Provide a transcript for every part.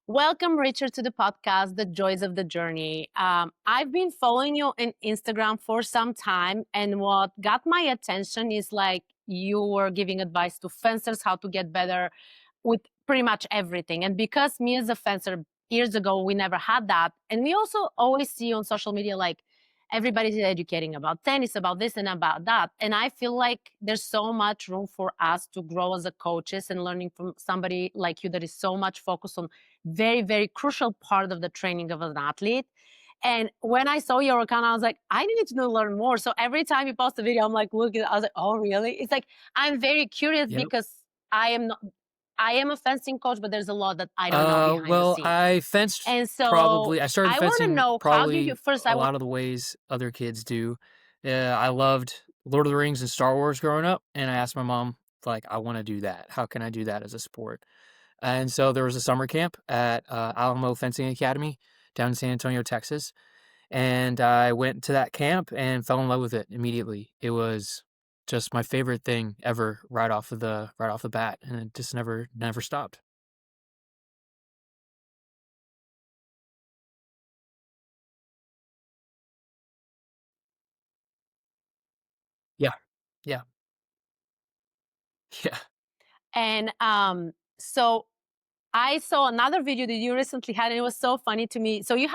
Welcome, Richard, to the podcast, The Joys of the Journey. I've been following you on Instagram for some time, and what got my attention is like you were giving advice to fencers how to get better with pretty much everything. And because me as a fencer years ago, we never had that. And we also always see on social media like everybody's educating about tennis, about this and about that. And I feel like there's so much room for us to grow as a coaches and learning from somebody like you that is so much focused on very, very crucial part of the training of an athlete. And when I saw your account, I was like, I need to learn more. So every time you post a video, I'm like, look, I was like, oh, really? It's like, I'm very curious Yep. because I am not, I am a fencing coach, but there's a lot that I don't know behind the Well, scene. I fenced And so I started I want to fencing know, how do you probably first, a I want, lot of the ways other kids do. I loved Lord of the Rings and Star Wars growing up, and I asked my mom, like, I want to do that. How can I do that as a sport? And so there was a summer camp at Alamo Fencing Academy down in San Antonio, Texas. And I went to that camp and fell in love with it immediately. It was just my favorite thing ever right off the bat, and it just never stopped. Yeah. Yeah. Yeah. and so I saw another video that you recently had, and it was so funny to me. So you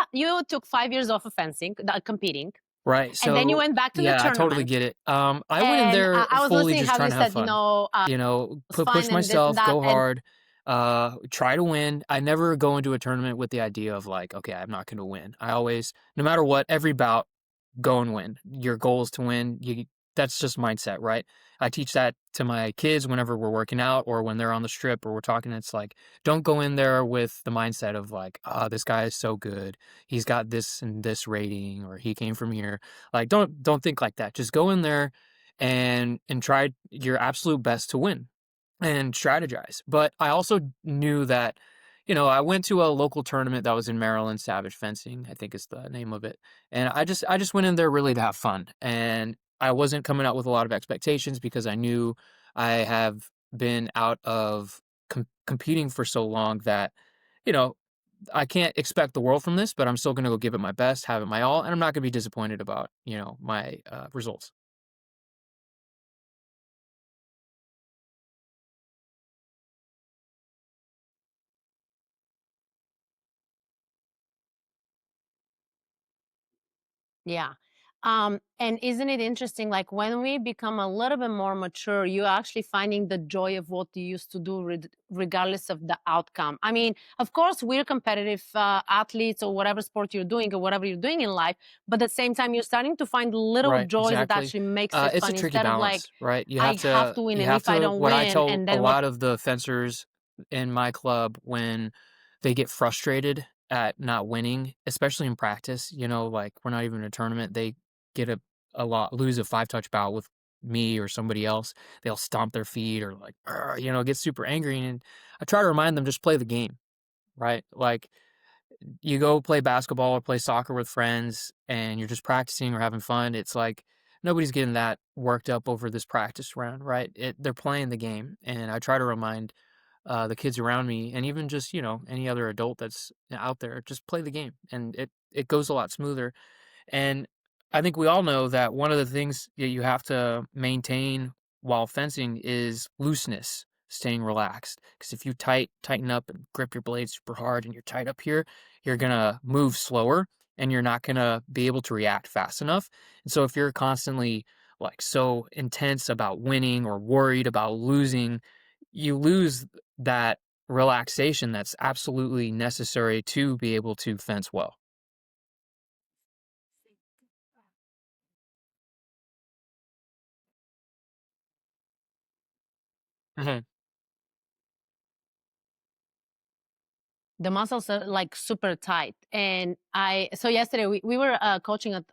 took 5 years off of fencing, competing, Right, and then you so went back to the yeah, I totally tournament. get it. I went in And there I was fully listening just how you trying to have said, fun, was push fine and this and myself, that. go And hard, try to win. I never go into a tournament with the idea of like, "Okay, I'm not gonna win." I always, no matter what, every bout, go and win. Your goal is to win. That's just mindset, right? I teach that to my kids whenever we're working out or when they're on the strip or we're talking. It's like, don't go in there with the mindset of like, "Ah, this guy is so good. He's got this and this rating, or he came from here." Like, don't think like that. Just go in there and try your absolute best to win and strategize. But I also knew that, I went to a local tournament that was in Maryland, Savage Fencing, I think is the name of it. And I just went in there really to have fun. And I wasn't coming out with a lot of expectations because I knew I have been out of competing for so long that, you know, I can't expect the world from this, but I'm still going to go give it my best, have it my all, and I'm not going to be disappointed about, my results. yeah. And isn't it interesting? Like when we become a little bit more mature, you're actually finding the joy of what you used to do, regardless of the outcome. I mean, of course, we're competitive athletes or whatever sport you're doing or whatever you're doing in life. But at the same time, you're starting to find little Right, joys that exactly. actually makes it It's a fun tricky instead of like, balance, right? I have to win. You And have if I to, don't what I win, tell and a then what? lot of the fencers in my club when they get frustrated at not winning, especially in practice, like we're not even in a tournament, they get lose a five touch bout with me or somebody else. They'll stomp their feet or like, get super angry. And I try to remind them, just play the game, right? Like, you go play basketball or play soccer with friends and you're just practicing or having fun, it's like nobody's getting that worked up over this practice round, right? They're playing the game. And I try to remind the kids around me and even just, any other adult that's out there, just play the game and it goes a lot smoother. And I think we all know that one of the things that you have to maintain while fencing is looseness, staying relaxed. Because if you tighten up and grip your blade super hard and you're tight up here, you're gonna move slower and you're not gonna be able to react fast enough. And so if you're constantly like so intense about winning or worried about losing, you lose that relaxation that's absolutely necessary to be able to fence well. Mhm. The muscles are like super tight. And so yesterday we were coaching at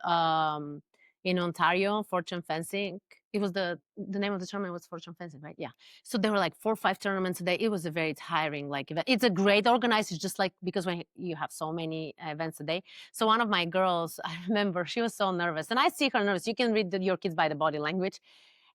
in Ontario, Fortune Fencing. It was the name of the tournament was Fortune Fencing, right? Yeah. So there were like 4 or 5 tournaments a day. It was a very tiring like event. It's a great organized. It's just like because when you have so many events a day. So one of my girls, I remember, she was so nervous, and I see her nervous. You can read your kids by the body language.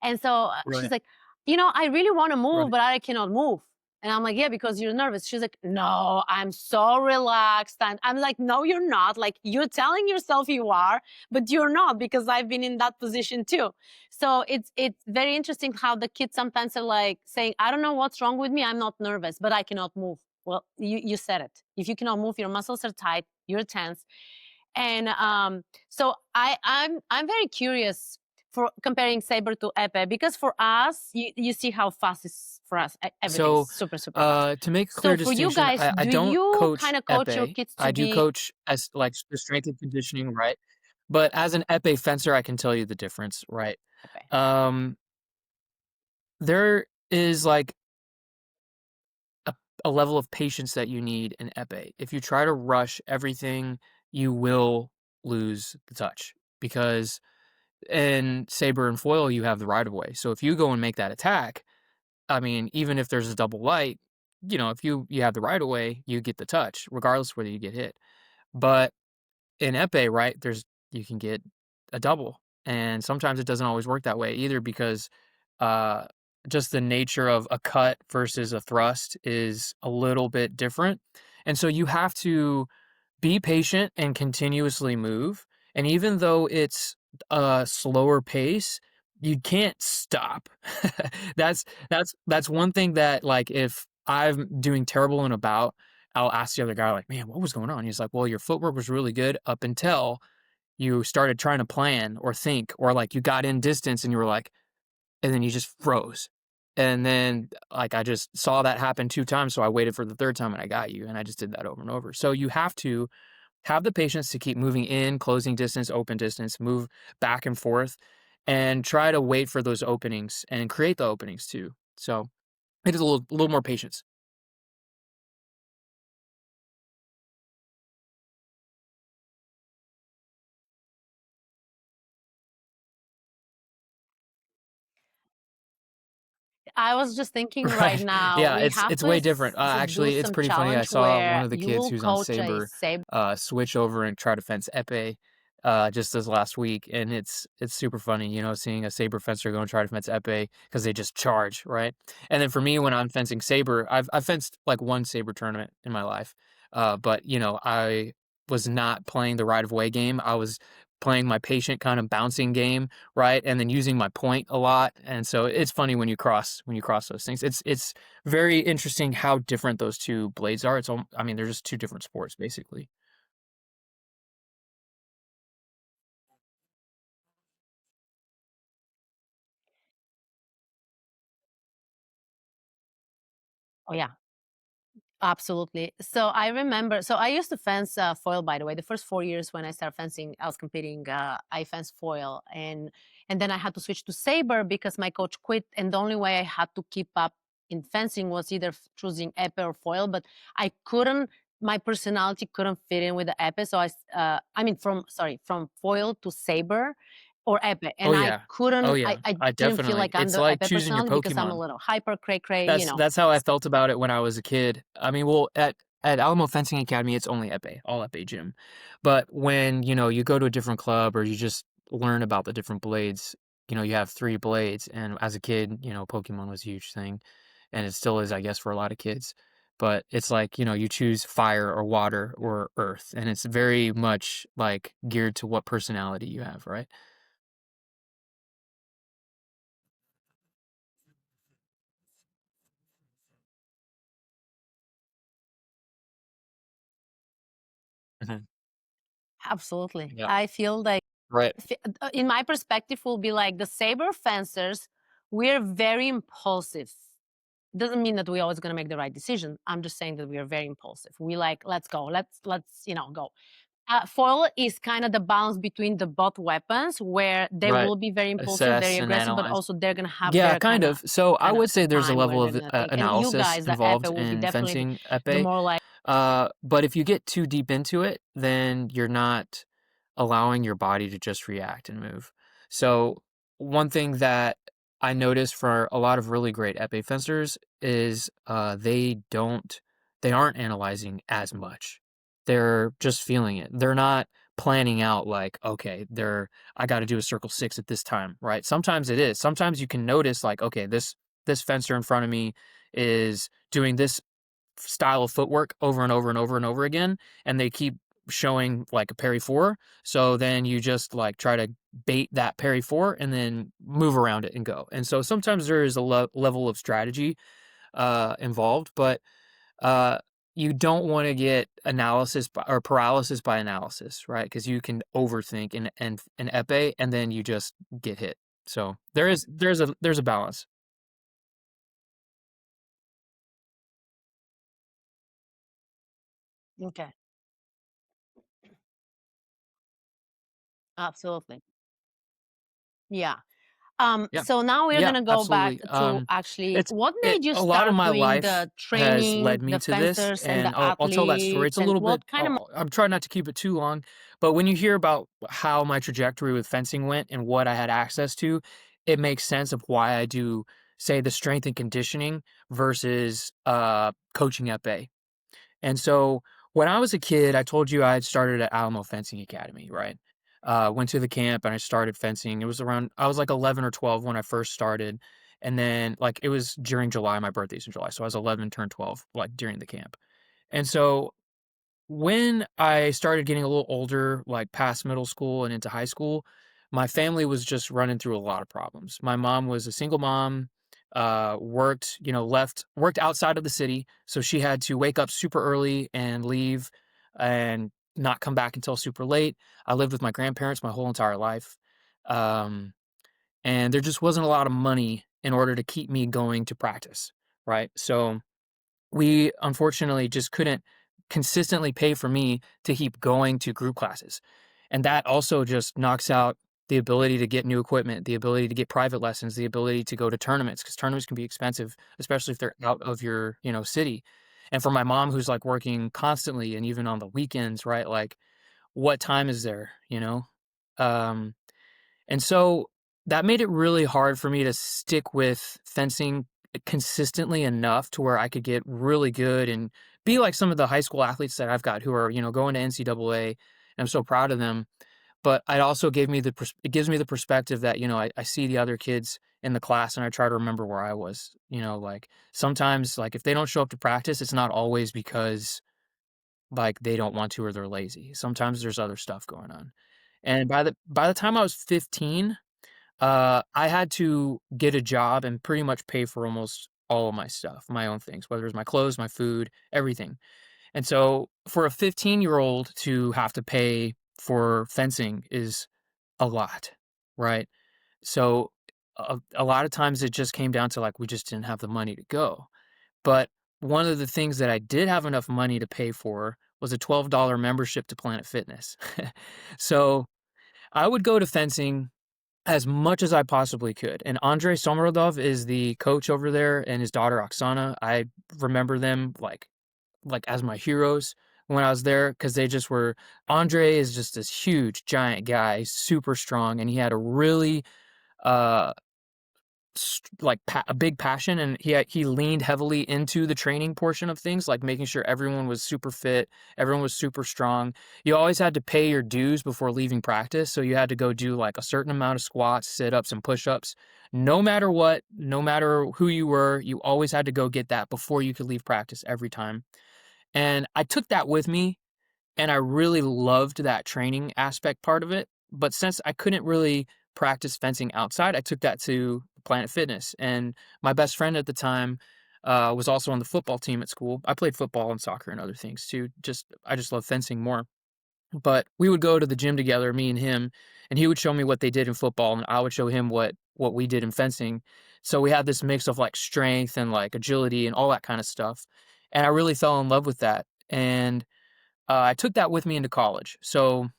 And so she's Right. like, I really want to move, Right. but I cannot move. And I'm like, yeah, because you're nervous. She's like, no, I'm so relaxed. And I'm like, no, you're not. Like, you're telling yourself you are, but you're not, because I've been in that position too. So it's very interesting how the kids sometimes are like saying, I don't know what's wrong with me. I'm not nervous, but I cannot move. Well, you said it. If you cannot move, your muscles are tight, you're tense. And so I'm very curious for comparing Saber to Epe, because for us, you see how fast is for us. Everything is So, super, super fast. to make a So clear for you distinction, guys, I do don't you coach kind of coach your epee. kids to I do be coach as like the strength and conditioning, right? But as an epee fencer, I can tell you the difference, right? Epe? Um, there is like a, a level of patience that you need in epee. If you try to rush everything, you will lose the touch because in saber and foil, you have the right of way. So if you go and make that attack, I mean, even if there's a double light, if you have the right of way, you get the touch, regardless whether you get hit. But in epee, right, you can get a double, and sometimes it doesn't always work that way either because uh, just the nature of a cut versus a thrust is a little bit different, and so you have to be patient and continuously move. And even though it's a slower pace, you can't stop. that's that's one thing that like if I'm doing terrible in a bout, I'll ask the other guy like, "Man, what was going on?" He's like, "Well, your footwork was really good up until you started trying to plan or think or like you got in distance and you were like, and then you just froze." And then like I just saw that happen 2 times, so I waited for the third time and I got you, and I just did that over and over. So you have to have the patience to keep moving in, closing distance, open distance, move back and forth, and try to wait for those openings and create the openings too. So it is a little more patience. I was just thinking right Right. now, Yeah, we it's have it's to way different. do Actually, it's some pretty funny. I challenge saw one where of the you kids will who's on coach a Saber Saber. switch over and try to fence epee just this last week, and it's super funny, seeing a Saber fencer go and try to fence epee because they just charge, right? And then for me, when I'm fencing Saber, I've fenced like one Saber tournament in my life, but I was not playing the right of way game. I was playing my patient kind of bouncing game, right? And then using my point a lot. And so it's funny when you cross those things. It's very interesting how different those two blades are. I mean, they're just two different sports basically. Oh yeah, absolutely. So I remember, so I used to fence foil, by the way. The first 4 years when I started fencing, I was competing, I fenced foil. And then I had to switch to saber because my coach quit. And the only way I had to keep up in fencing was either choosing epee or foil, but I couldn't, my personality couldn't fit in with the epee. So I mean, from foil to saber or epee. Oh And I yeah. Oh couldn't, yeah. I I didn't feel definitely. like I'm It's the like epee choosing your personality because I'm a Pokemon. little hyper, cray, cray, That's how I felt about it when I was a kid. I mean, well, at Alamo Fencing Academy, it's only epee, all epee gym. But when, you go to a different club or you just learn about the different blades, you have 3 blades, and as a kid, Pokemon was a huge thing, and it still is, I guess, for a lot of kids. But it's like, you choose fire or water or earth, and it's very much, like, geared to what personality you have, right? Mhm. absolutely. Yeah. I feel like Right. in my perspective will be like the saber fencers, we're very impulsive. Doesn't mean that we're always going to make the right decision. I'm just saying that we are very impulsive. We like, let's go, let's go. Foil is kind of the balance between the both weapons where they Right. will be very impulsive, very Assess and aggressive, but analyze. also they're going to have Yeah, their kind of. So I kind of would say there's a time where level they're of going to think. And you analysis guys, the involved epe will be in definitely fencing the epee. more like, But if you get too deep into it, then you're not allowing your body to just react and move. So one thing that I noticed for a lot of really great epee fencers is they aren't analyzing as much. They're just feeling it. They're not planning out like, okay, I got to do a circle 6 at this time, right? Sometimes it is. Sometimes you can notice like, okay, this fencer in front of me is doing this style of footwork over and over and over and over again, and they keep showing like a parry four. So then you just like try to bait that parry four and then move around it and go. And so sometimes there is a level of strategy involved, but uh, you don't want to get or paralysis by analysis, right? Because you can overthink in epee, and then you just get hit. So there's a balance. Okay. Absolutely. Yeah. Yeah. So now we're Yeah, gonna go back absolutely. to actually It's what it made you a lot of start my doing life the has training, led me the to this, fencers and the and I'll tell that story. It's athletes, a and little what bit kind of I'm trying not to keep it too long, but when you hear about how my trajectory with fencing went and what I had access to, it makes sense of why I do, say, the strength and conditioning versus, coaching at bay. And so when I was a kid, I told you I had started at Alamo Fencing Academy, right? Went to the camp and I started fencing. It was around, I was like 11 or 12 when I first started. And then, like, it was during July, my birthday's in July. So I was 11, turned 12, like, during the camp. And so when I started getting a little older, like past middle school and into high school, my family was just running through a lot of problems. My mom was a single mom, worked, worked outside of the city. So she had to wake up super early and leave and not come back until super late. I lived with my grandparents my whole entire life. Um, and there just wasn't a lot of money in order to keep me going to practice. Right. So, we unfortunately just couldn't consistently pay for me to keep going to group classes. And that also just knocks out the ability to get new equipment, the ability to get private lessons, the ability to go to tournaments because tournaments can be expensive, especially if they're out of your, city. And for my mom who's like working constantly and even on the weekends, right? Like what time is there? Um and so that made it really hard for me to stick with fencing consistently enough to where I could get really good and be like some of the high school athletes that I've got who are, going to NCAA. And I'm so proud of them. But it also it gives me the perspective that, I see the other kids in the class and I try to remember where I was, like sometimes like if they don't show up to practice, it's not always because like they don't want to or they're lazy. Sometimes there's other stuff going on. And by the time I was 15, I had to get a job and pretty much pay for almost all of my stuff, my own things, whether it was my clothes, my food, everything. And so for a 15-year-old to have to pay for fencing is a lot, right? So a lot of times it just came down to like we just didn't have the money to go. But one of the things that I did have enough money to pay for was a $12 membership to Planet Fitness. So I would go to fencing as much as I possibly could, and Andrei Somorodov is the coach over there, and his daughter Oksana. I remember them like as my heroes when I was there because they just were. Andre is just this huge giant guy, super strong, and he had a really uh a big passion, and he leaned heavily into the training portion of things, like making sure everyone was super fit, everyone was super strong. You always had to pay your dues before leaving practice, so you had to go do like a certain amount of squats, sit-ups, and push-ups. No matter what, no matter who you were, you always had to go get that before you could leave practice every time. And I took that with me and I really loved that training aspect part of it. But since I couldn't really practice fencing outside, I took that to Planet Fitness. And my best friend at the time was also on the football team at school. I played football and soccer and other things too. I just love fencing more. But we would go to the gym together, me and him, and he would show me what they did in football, and I would show him what we did in fencing. So we had this mix of like strength and like agility and all that kind of stuff. And I really fell in love with that. And I took that with me into college. So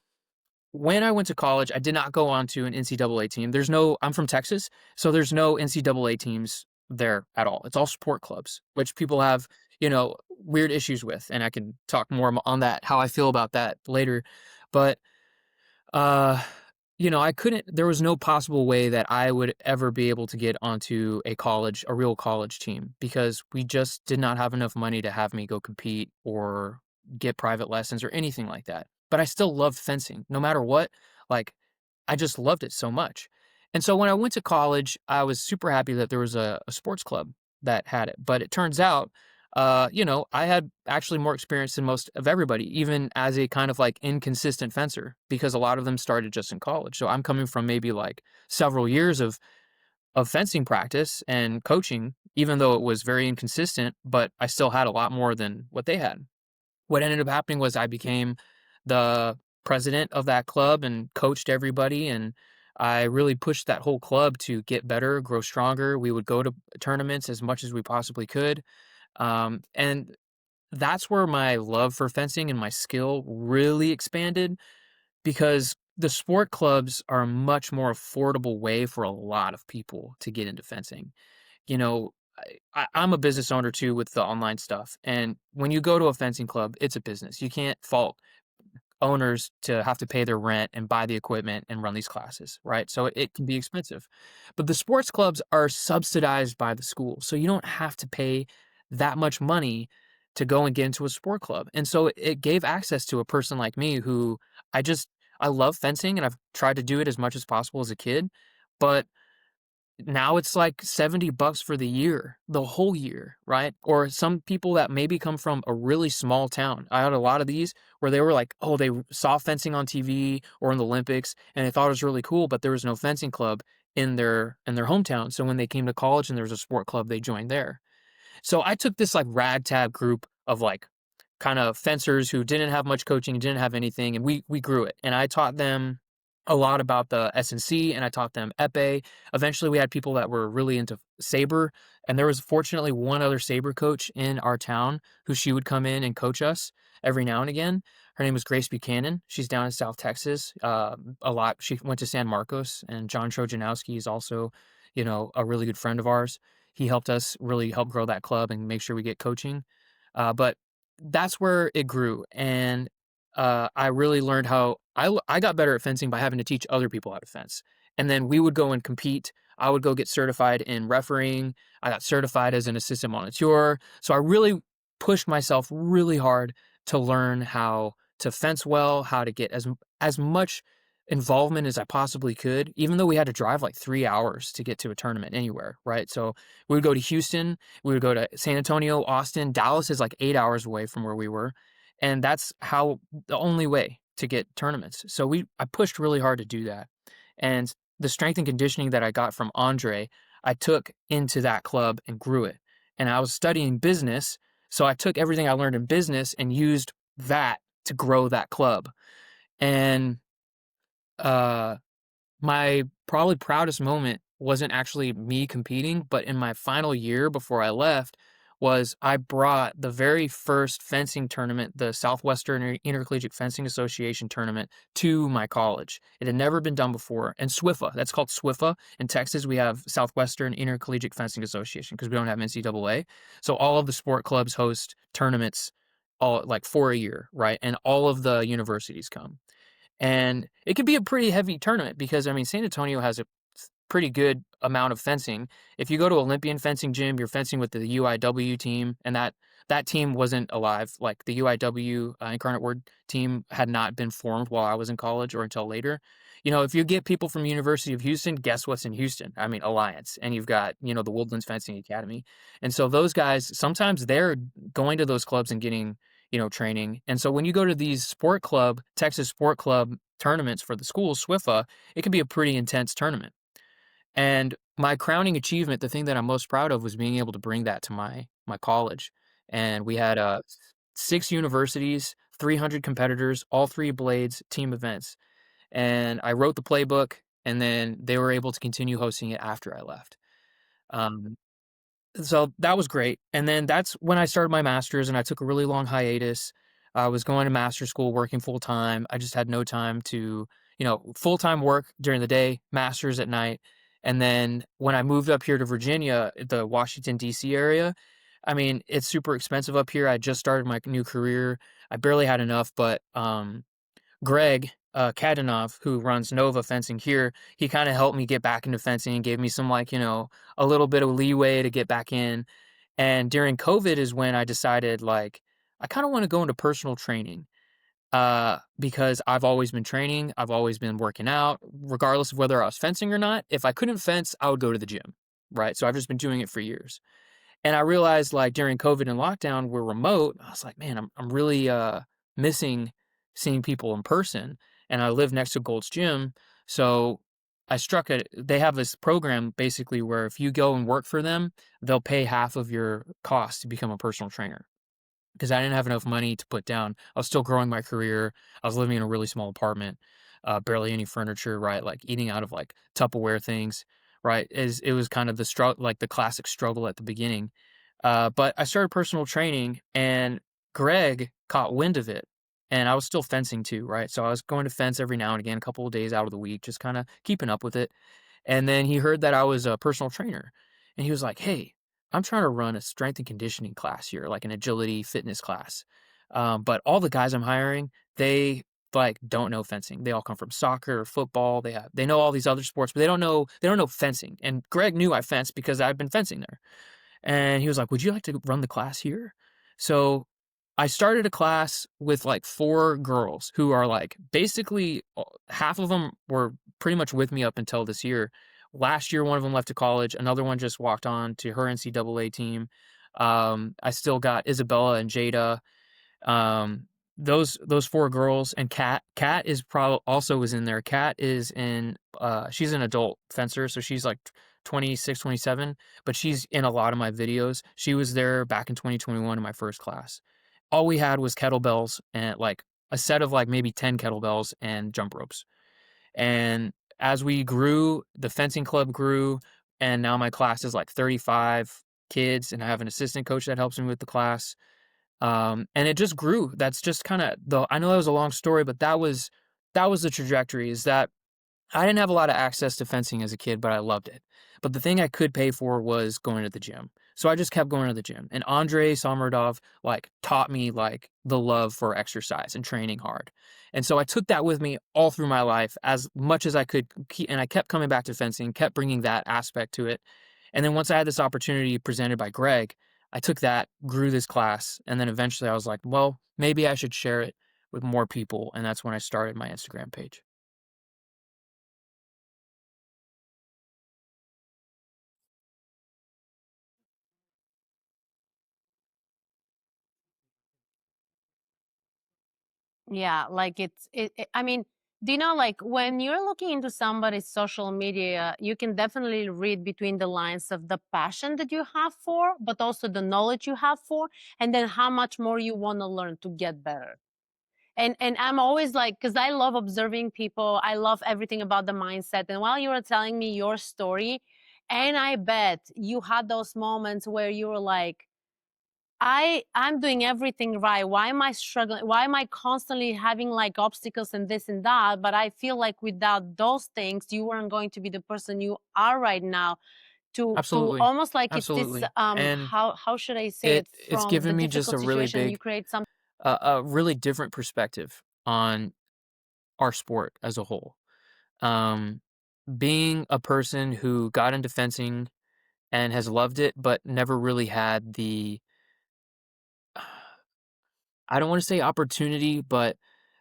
when I went to college, I did not go on to an NCAA team. I'm from Texas, so there's no NCAA teams there at all. It's all sport clubs, which people have, weird issues with. And I can talk more on that, how I feel about that later. But uh, I couldn't, there was no possible way that I would ever be able to get onto a real college team because we just did not have enough money to have me go compete or get private lessons or anything like that. But I still loved fencing no matter what. Like, I just loved it so much. And so when I went to college, I was super happy that there was a sports club that had it. But it turns out, I had actually more experience than most of everybody, even as a kind of like inconsistent fencer, because a lot of them started just in college. So I'm coming from maybe like several years of fencing practice and coaching, even though it was very inconsistent, but I still had a lot more than what they had. What ended up happening was I became the president of that club and coached everybody, and I really pushed that whole club to get better, grow stronger. We would go to tournaments as much as we possibly could. And that's where my love for fencing and my skill really expanded because the sport clubs are a much more affordable way for a lot of people to get into fencing. You know, I'm a business owner too with the online stuff. And when you go to a fencing club, it's a business. You can't fault owners to have to pay their rent and buy the equipment and run these classes, right? So it can be expensive. But the sports clubs are subsidized by the school. So you don't have to pay that much money to go and get into a sport club. And so it gave access to a person like me who I just I love fencing and I've tried to do it as much as possible as a kid, but now it's like $70 for the year, the whole year, right? Or some people that maybe come from a really small town. I had a lot of these where they were like, oh, they saw fencing on TV or in the Olympics and they thought it was really cool, but there was no fencing club in their hometown. So when they came to college and there was a sport club, they joined there. So I took this like ragtag group of like kind of fencers who didn't have much coaching, didn't have anything, and we grew it. And I taught them a lot about the S&C and I taught them epee. Eventually we had people that were really into saber, and there was fortunately one other saber coach in our town who she would come in and coach us every now and again. Her name was Grace Buchanan. She's down in South Texas. A lot. She went to San Marcos, and John Trojanowski is also, a really good friend of ours. He helped us really help grow that club and make sure we get coaching. But that's where it grew, and I really learned how I got better at fencing by having to teach other people how to fence, and then we would go and compete. I would go get certified in refereeing. I got certified as an assistant moniteur. So I really pushed myself really hard to learn how to fence well, how to get as much involvement as I possibly could, even though we had to drive like 3 hours to get to a tournament anywhere, right? So we would go to Houston, we would go to San Antonio, Austin. Dallas is like 8 hours away from where we were, and that's how the only way to get tournaments. So I pushed really hard to do that. And the strength and conditioning that I got from Andre, I took into that club and grew it. And I was studying business, so I took everything I learned in business and used that to grow that club. And uh my probably proudest moment wasn't actually me competing, but in my final year before I left was I brought the very first fencing tournament, the Southwestern Intercollegiate Fencing Association tournament, to my college. It had never been done before. And SWIFA, that's called SWIFA. In Texas, we have Southwestern Intercollegiate Fencing Association because we don't have NCAA. So all of the sport clubs host tournaments all like for a year, right? And all of the universities come. And it could be a pretty heavy tournament because, I mean, San Antonio has a pretty good amount of fencing. If you go to Olympian fencing gym, you're fencing with the UIW team, and that team wasn't alive. Like the UIW Incarnate Word team had not been formed while I was in college or until later. If you get people from University of Houston, guess what's in Houston? I mean, Alliance, and you've got the Woodlands Fencing Academy, and so those guys sometimes they're going to those clubs and getting training. And so when you go to these Texas sport club tournaments for the schools, SWIFA, it can be a pretty intense tournament. And my crowning achievement, the thing that I'm most proud of, was being able to bring that to my college. And we had 6 universities, 300 competitors, all 3 blades, team events. And I wrote the playbook, and then they were able to continue hosting it after I left. Um, so that was great. And then that's when I started my master's, and I took a really long hiatus. I was going to master's school, working full time. I just had no time to, full time work during the day, master's at night. And then when I moved up here to Virginia, the Washington, D.C. area, I mean, it's super expensive up here. I just started my new career. I barely had enough, but Greg Kadanov, who runs Nova Fencing here, he kind of helped me get back into fencing and gave me some a little bit of leeway to get back in. And during COVID is when I decided I kind of want to go into personal training. because I've always been training, I've always been working out, regardless of whether I was fencing or not. If I couldn't fence, I would go to the gym, right? So I've just been doing it for years. And I realized like during COVID and lockdown, we're remote. I was like, man, I'm really missing seeing people in person. And I live next to Gold's Gym. So they have this program basically where if you go and work for them, they'll pay half of your cost to become a personal trainer because I didn't have enough money to put down. I was still growing my career. I was living in a really small apartment, barely any furniture, right? Like eating out of like Tupperware things, right? It was kind of the struggle, like the classic struggle at the beginning. But I started personal training, and Greg caught wind of it, and I was still fencing too, right? So I was going to fence every now and again, a couple of days out of the week, just kind of keeping up with it. And then he heard that I was a personal trainer, and he was like, "Hey, I'm trying to run a strength and conditioning class here, like an agility fitness class. But all the guys I'm hiring, they like don't know fencing. They all come from soccer or football. They know all these other sports, but they don't know fencing. And Greg knew I fenced because I've been fencing there. And he was like, "Would you like to run the class here?" So I started a class with like 4 girls who are like basically half of them were pretty much with me up until this year. Last year, one of them left to college. Another one just walked on to her NCAA team. I still got Isabella and Jada. Those 4 girls and Kat is probably also was in there. Kat is in she's an adult fencer, so she's like 26, 27, but she's in a lot of my videos. She was there back in 2021 in my first class. All we had was kettlebells and like a set of like maybe 10 kettlebells and jump ropes. And as we grew, the fencing club grew, and now my class is like 35 kids, and I have an assistant coach that helps me with the class. And it just grew. That's just kind of the I know that was a long story, but that was the trajectory is that I didn't have a lot of access to fencing as a kid, but I loved it. But the thing I could pay for was going to the gym. So I just kept going to the gym. And Andrei Samardov like taught me like the love for exercise and training hard. And so I took that with me all through my life as much as I could keep, and I kept coming back to fencing, kept bringing that aspect to it. And then once I had this opportunity presented by Greg, I took that, grew this class, and then eventually I was like, well, maybe I should share it with more people, and that's when I started my Instagram page. Yeah, like I mean, do you know, like when you're looking into somebody's social media, you can definitely read between the lines of the passion that you have for, but also the knowledge you have for, and then how much more you want to learn to get better. And I'm always like, because I love observing people, I love everything about the mindset. And while you were telling me your story, and I bet you had those moments where you were like, I'm doing everything right. Why am I struggling? Why am I constantly having like obstacles and this and that? But I feel like without those things, you weren't going to be the person you are right now. To Absolutely. almost like it's this Absolutely. And how should I say it, it's from the given me just difficult situation you create some. a really different perspective on our sport as a whole. Um, Being a person who got into fencing and has loved it, but never really had the I don't want to say opportunity, but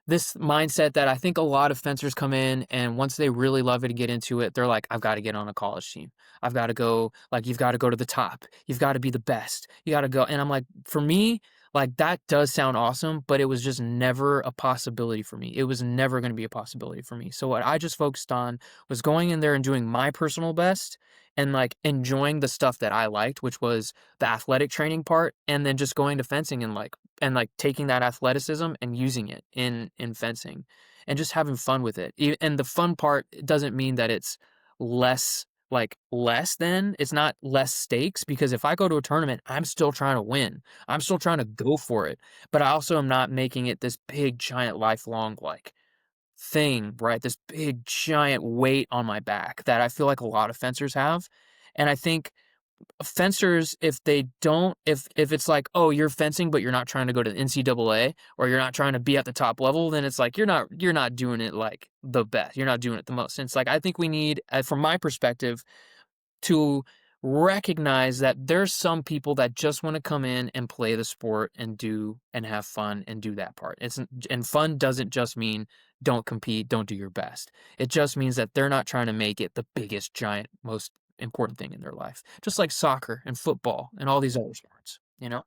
this mindset that I think a lot of fencers come in and once they really love it and get into it, they're like, I've got to get on a college team. I've got to go, like, you've got to go to the top. You've got to be the best. You got to go. And I'm like, for me, like, that does sound awesome, but it was just never a possibility for me. It was never going to be a possibility for me. So, what I just focused on was going in there and doing my personal best and like enjoying the stuff that I liked, which was the athletic training part, and then just going to fencing and taking that athleticism and using it in fencing and just having fun with it. And the fun part doesn't mean that it's less less than it's not less stakes because if I go to a tournament, I'm still trying to win. I'm still trying to go for it. But I also am not making it this big giant lifelong like thing, right? This big giant weight on my back that I feel like a lot of fencers have. And I think fencers if they don't if it's like, oh, you're fencing but you're not trying to go to the NCAA or you're not trying to be at the top level, then it's like you're not doing it like the best, you're not doing it the most. And it's like I think we need from my perspective to recognize that there's some people that just want to come in and play the sport and do and have fun and do that part. And fun doesn't just mean don't compete, don't do your best. It just means that they're not trying to make it the biggest, giant, most important thing in their life. Just like soccer and football and all these other sports, you know?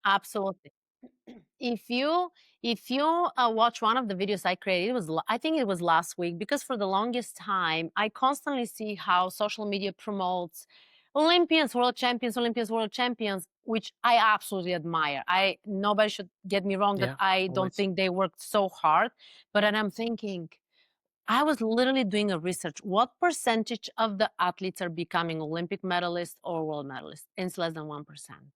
Absolutely. If you watch one of the videos I created, I think it was last week, because for the longest time I constantly see how social media promotes Olympians, world champions, which I absolutely admire. I Nobody should get me wrong that Yeah, I don't always. think they worked so hard, but then I'm thinking, I was literally doing a research. What percentage of the athletes are becoming Olympic medalists or world medalists? And it's less than 1%.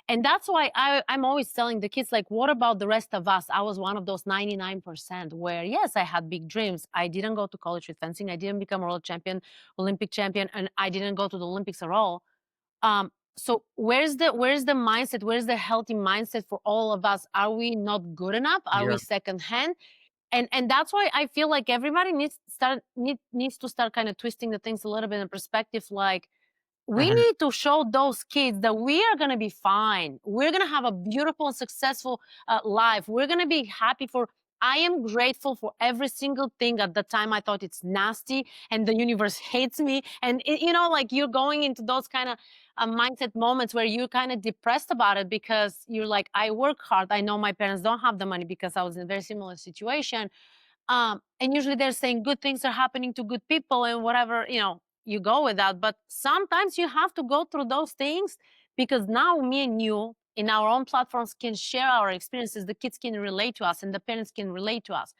And that's why I'm always telling the kids, like, what about the rest of us? I was one of those 99% where, yes, I had big dreams. I didn't go to college with fencing. I didn't become a world champion, Olympic champion, and I didn't go to the Olympics at all. So where's the mindset? Where's the healthy mindset for all of us? Are we not good enough? Are we Yeah. secondhand? And that's why I feel like everybody needs to start kind of twisting the things a little bit in perspective. Like, we Mhm. need to show those kids that we are going to be fine. We're going to have a beautiful and successful life. We're going to be happy for. I am grateful for every single thing. At the time, I thought it's nasty and the universe hates me. And, like, you're going into those kind of mindset moments where you're kind of depressed about it, because you're like, I work hard. I know my parents don't have the money, because I was in a very similar situation. And usually they're saying good things are happening to good people and whatever, you go with that. But sometimes you have to go through those things, because now me and you in our own platforms can share our experiences. The kids can relate to us and the parents can relate to us.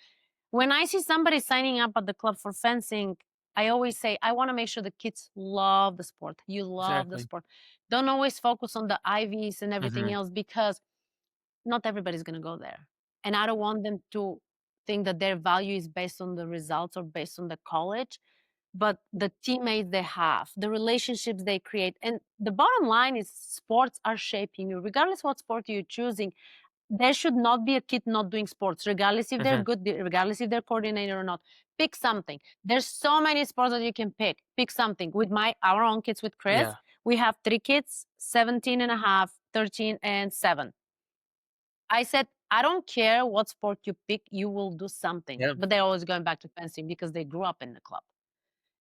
When I see somebody signing up at the club for fencing, I always say, I want to make sure the kids love the sport. You love the Exactly. sport. Don't always focus on the IVs and everything Mhm. else, because not everybody's going to go there. And I don't want them to think that their value is based on the results or based on the college, but the teammates they have, the relationships they create. And the bottom line is, sports are shaping you. Regardless what sport you're choosing, there should not be a kid not doing sports, regardless if they're Mhm. good, regardless if they're coordinator or not. Pick something. There's so many sports that you can pick. Pick something. With our own kids, with Chris, Yeah. we have three kids, 17 and a half, 13, and 7. I said, I don't care what sport you pick, you will do something. Yeah. But they're always going back to fencing because they grew up in the club.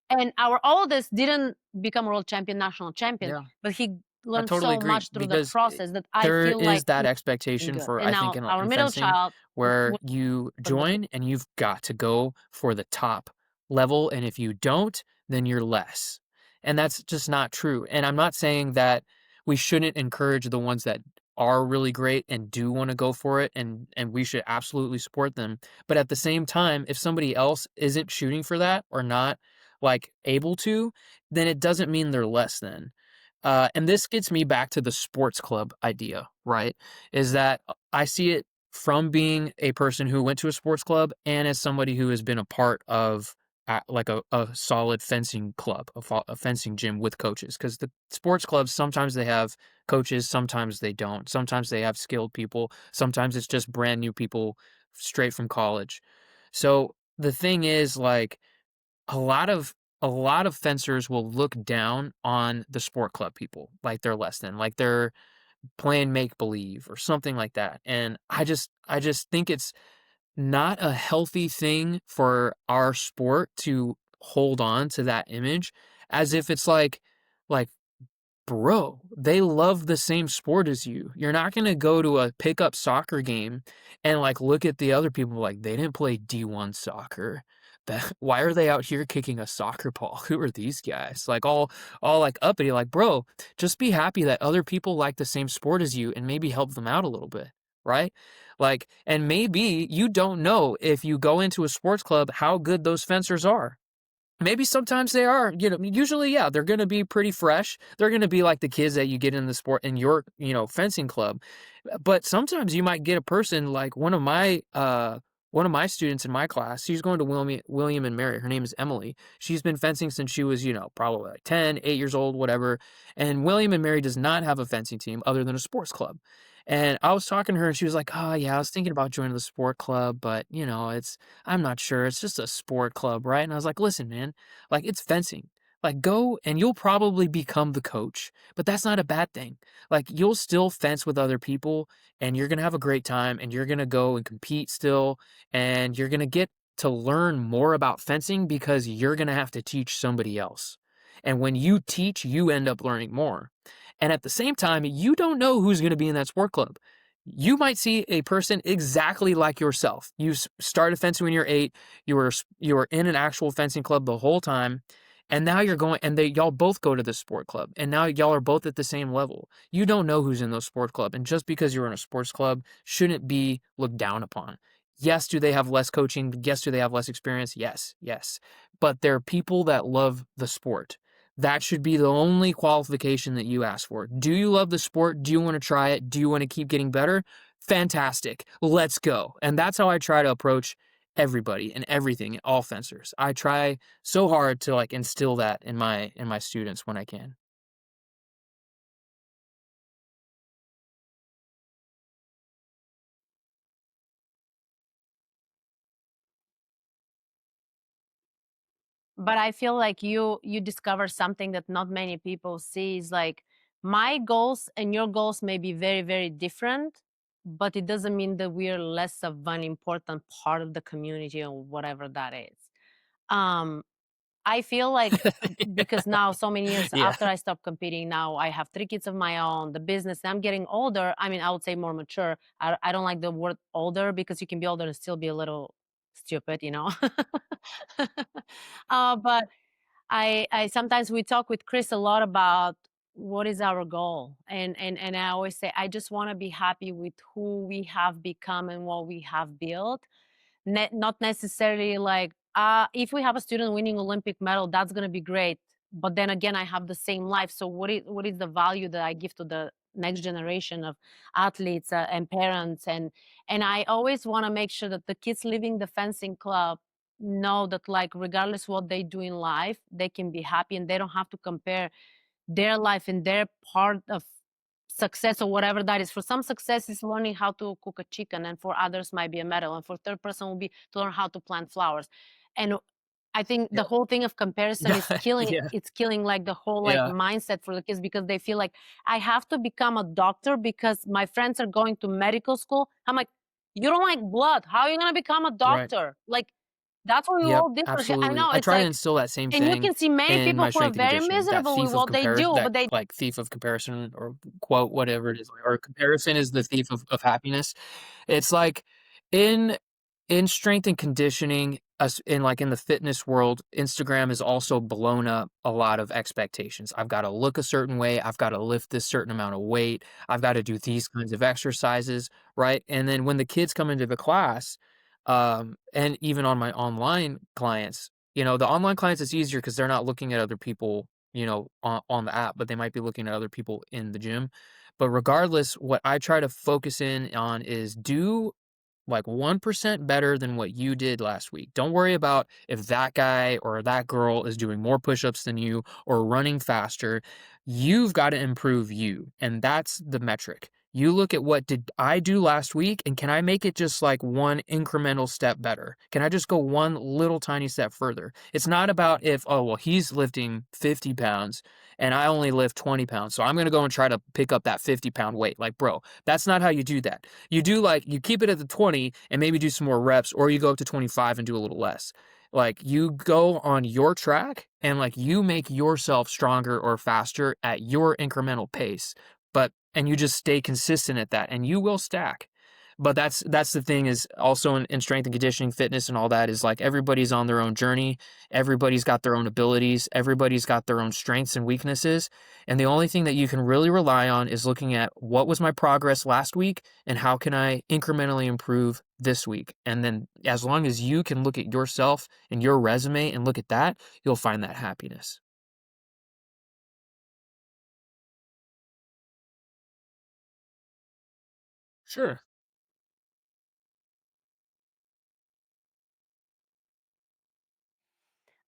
And our oldest didn't become world champion, national champion, Yeah. but he I learned totally so agree much through the because process that I there feel is like that he's expectation good. for And I think now our in middle fencing child where was you the big. join and you've got to go for the top level, and if you don't, then you're less. And that's just not true. And I'm not saying that we shouldn't encourage the ones that are really great and do want to go for it, and we should absolutely support them. But at the same time, if somebody else isn't shooting for that or not like able to, then it doesn't mean they're less than. And this gets me back to the sports club idea, right? Is that I see it from being a person who went to a sports club and as somebody who has been a part of like a solid fencing club, a fencing gym with coaches. Because the sports clubs, sometimes they have coaches, sometimes they don't. Sometimes they have skilled people, sometimes it's just brand new people straight from college. So the thing is, like, a lot of a lot of fencers will look down on the sport club people, like they're less than, like they're playing make believe or something like that. And I just think it's not a healthy thing for our sport to hold on to that image as if it's like bro, they love the same sport as you. You're not gonna go to a pickup soccer game and, like, look at the other people like, "They didn't play D1 soccer. That why are they out here kicking a soccer ball? Who are these guys?" Like, all, like, uppity, like, "Bro, just be happy that other people like the same sport as you and maybe help them out a little bit." Right? Like, and maybe you don't know if you go into a sports club how good those fencers are. Maybe sometimes they are, usually, yeah, they're gonna be pretty fresh. They're gonna be like the kids that you get in the sport in your, fencing club. But sometimes you might get a person like one of my students in my class. She's going to William and Mary. Her name is Emily. She's been fencing since she was, probably like 10, 8 years old, whatever. And William and Mary does not have a fencing team other than a sports club. And I was talking to her and she was like, "Oh, yeah, I was thinking about joining the sport club, but, I'm not sure. It's just a sport club, right?" And I was like, "Listen, man, like it's fencing. Like go and you'll probably become the coach, but that's not a bad thing. Like you'll still fence with other people and you're going to have a great time and you're going to go and compete still and you're going to get to learn more about fencing because you're going to have to teach somebody else. And when you teach, you end up learning more. And at the same time, you don't know who's going to be in that sport club. You might see a person exactly like yourself. You started fencing when you're 8. You were in an actual fencing club the whole time, and now you're going, and y'all both go to this sport club, and now y'all are both at the same level. You don't know who's in those sport club, and just because you're in a sports club shouldn't be looked down upon. Yes, do they have less coaching? Yes, do they have less experience? Yes, yes. But they're people that love the sport. That should be the only qualification that you ask for. Do you love the sport? Do you want to try it? Do you want to keep getting better? Fantastic. Let's go. And that's how I try to approach everybody and everything, all fencers. I try so hard to like instill that in my students when I can. But I feel like you discover something that not many people see is like my goals and your goals may be very, very different, but it doesn't mean that we are less of an important part of the community or whatever that is. Um, I feel like because now so many years Yeah. after I stopped competing, now I have 3 kids of my own, the business, I'm getting older. I mean, I would say more mature. I don't like the word older because you can be older and still be a little stupid, you know? But I sometimes we talk with Chris a lot about what is our goal, and I always say I just want to be happy with who we have become and what we have built, not necessarily like if we have a student winning Olympic medal, that's going to be great. But then again, I have the same life. So what is the value that I give to the next generation of athletes and parents and I always want to make sure that the kids leaving the fencing club know that like regardless what they do in life they can be happy and they don't have to compare their life and their part of success or whatever that is. For some, success is learning how to cook a chicken, and for others might be a medal, and for third person will be to learn how to plant flowers. And I think the Yeah. whole thing of comparison Yeah. is killing Yeah. it's killing like the whole like Yeah. mindset for the kids because they feel like I have to become a doctor because my friends are going to medical school. I'm like, you don't like blood. How are you gonna become a Right. doctor? Like that's what we Yep. all different. I Absolutely. know I it's try to like instill that same and you thing can see many in people my who are strength and very conditioning. That miserable with thief of what they comparison, do, that but they like thief of comparison or quote, whatever it is, or comparison is the thief of happiness. It's like in in strength and conditioning, us in like in the fitness world, Instagram has also blown up a lot of expectations. I've got to look a certain way. I've got to lift this certain amount of weight. I've got to do these kinds of exercises, right? And then when the kids come into the class, and even on my online clients, the online clients it's easier because they're not looking at other people, on the app, but they might be looking at other people in the gym. But regardless, what I try to focus in on is do like 1% better than what you did last week. Don't worry about if that guy or that girl is doing more push-ups than you or running faster. You've got to improve you, and that's the metric. You look at what did I do last week and can I make it just like one incremental step better? Can I just go one little tiny step further? It's not about if, oh, well, he's lifting 50 pounds and I only lift 20 pounds. So I'm going to go and try to pick up that 50-pound weight. Like, bro, that's not how you do that. You do like you keep it at the 20 and maybe do some more reps, or you go up to 25 and do a little less. Like you go on your track and like you make yourself stronger or faster at your incremental pace. And you just stay consistent at that and you will stack. But that's the thing is also in strength and conditioning, fitness and all that is like everybody's on their own journey. Everybody's got their own abilities. Everybody's got their own strengths and weaknesses. And the only thing that you can really rely on is looking at what was my progress last week and how can I incrementally improve this week. And then as long as you can look at yourself and your resume and look at that, you'll find that happiness. Sure.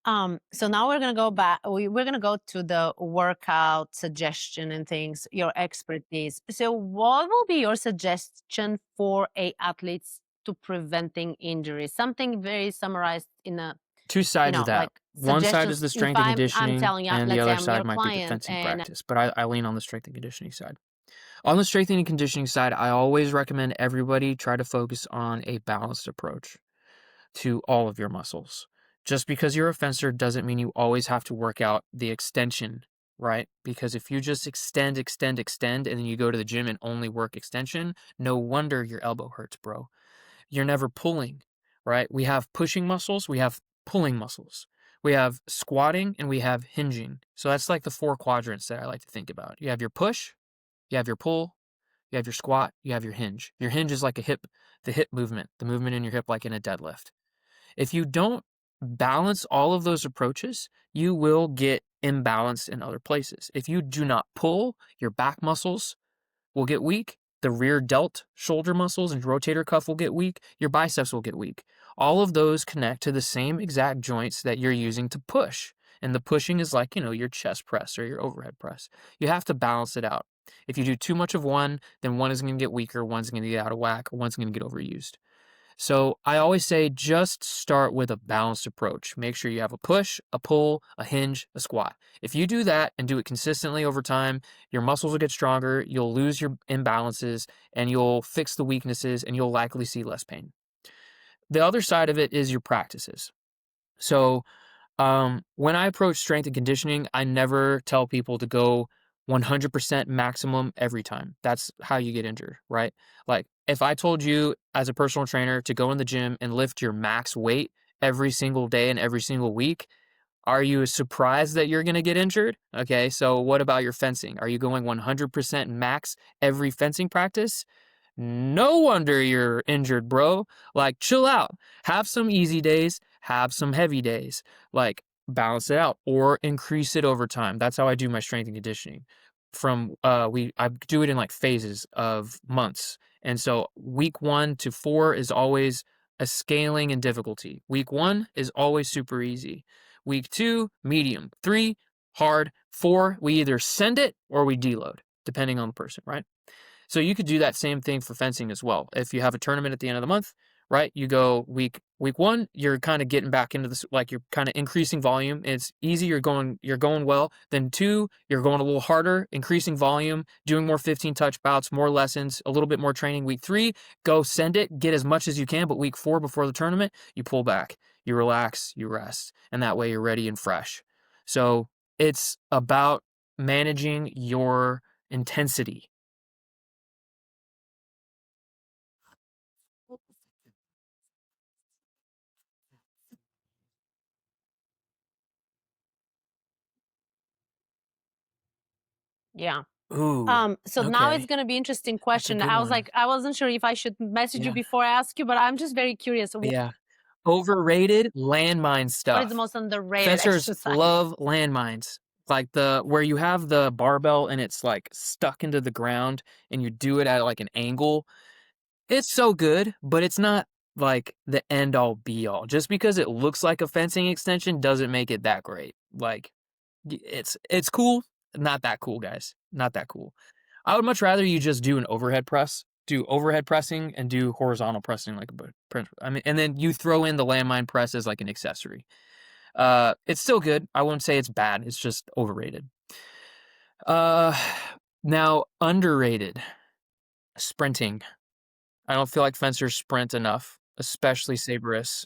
So now we're gonna go back. We're gonna go to the workout suggestion and things, your expertise. So, what will be your suggestion for a athletes to preventing injuries? Something very summarized in a, Two sides of that. like One side is suggestions. the If strength and I'm conditioning, telling you, and the let's say other I'm your side might be the client, fencing and practice, but I lean on the strength and conditioning side. On the strength and conditioning side, I always recommend everybody try to focus on a balanced approach to all of your muscles. Just because you're a fencer doesn't mean you always have to work out the extension, right? Because if you just extend, extend, extend, and then you go to the gym and only work extension, no wonder your elbow hurts, bro. You're never pulling, right? We have pushing muscles, we have pulling muscles. We have squatting and we have hinging. So that's like the four quadrants that I like to think about. You have your push, you have your pull, you have your squat, you have your hinge. Your hinge is like the hip movement, the movement in your hip like in a deadlift. If you don't balance all of those approaches, you will get imbalanced in other places. If you do not pull, your back muscles will get weak. The rear delt shoulder muscles and rotator cuff will get weak. Your biceps will get weak. All of those connect to the same exact joints that you're using to push. And the pushing is like, your chest press or your overhead press. You have to balance it out. If you do too much of one, then one is going to get weaker, one's going to get out of whack, or one's going to get overused. So I always say just start with a balanced approach. Make sure you have a push, a pull, a hinge, a squat. If you do that and do it consistently over time, your muscles will get stronger, you'll lose your imbalances, and you'll fix the weaknesses, and you'll likely see less pain. The other side of it is your practices. So when I approach strength and conditioning, I never tell people to go 100% maximum every time. That's how you get injured, right? Like if I told you as a personal trainer to go in the gym and lift your max weight every single day and every single week, are you surprised that you're going to get injured? Okay, so what about your fencing? Are you going 100% max every fencing practice? No wonder you're injured, bro. Like, chill out. Have some easy days, have some heavy days. Like, balance it out or increase it over time. That's how I do my strength and conditioning. I do it in like phases of months. And so week 1 to 4 is always a scaling in difficulty. Week 1 is always super easy. Week 2, medium. 3, hard. 4, we either send it or we deload, depending on the person, right? So you could do that same thing for fencing as well. If you have a tournament at the end of the month, right? You go week 1, you're kind of getting back into this, like you're kind of increasing volume. It's easy, you're going well. Then 2, you're going a little harder, increasing volume, doing more 15 touch bouts, more lessons, a little bit more training. Week 3, go send it, get as much as you can, but week 4 before the tournament, you pull back, you relax, you rest, and that way you're ready and fresh. So it's about managing your intensity. yeah. Ooh, So now it's okay. gonna be interesting That's a question. good I was one. like, I wasn't sure if I should message you Yeah. before I ask you, but I'm just very curious. Yeah. Overrated landmine What is the stuff. most underrated Fencers exercise? love landmines. Like where you have the barbell and it's like stuck into the ground and you do it at like an angle. It's so good, but it's not like the end all be all. Just because it looks like a fencing extension doesn't make it that great. Like it's cool, not that cool, guys. Not that cool. I would much rather you just do an overhead press, do overhead pressing, and do horizontal pressing like a press. I mean, and then you throw in the landmine press as like an accessory. It's still good. I wouldn't say it's bad. It's just overrated. Uh, Now underrated sprinting. I don't feel like fencers sprint enough, especially saberists.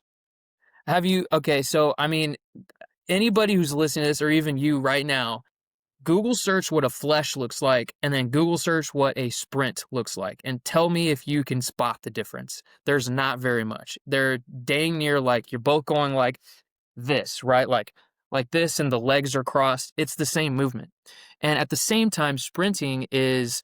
Have you? Okay, so I mean, anybody who's listening to this, or even you right now, Google search what a flesh looks like and then Google search what a sprint looks like and tell me if you can spot the difference. There's not very much. They're dang near like you're both going like this, right? Like this and the legs are crossed. It's the same movement. And at the same time sprinting is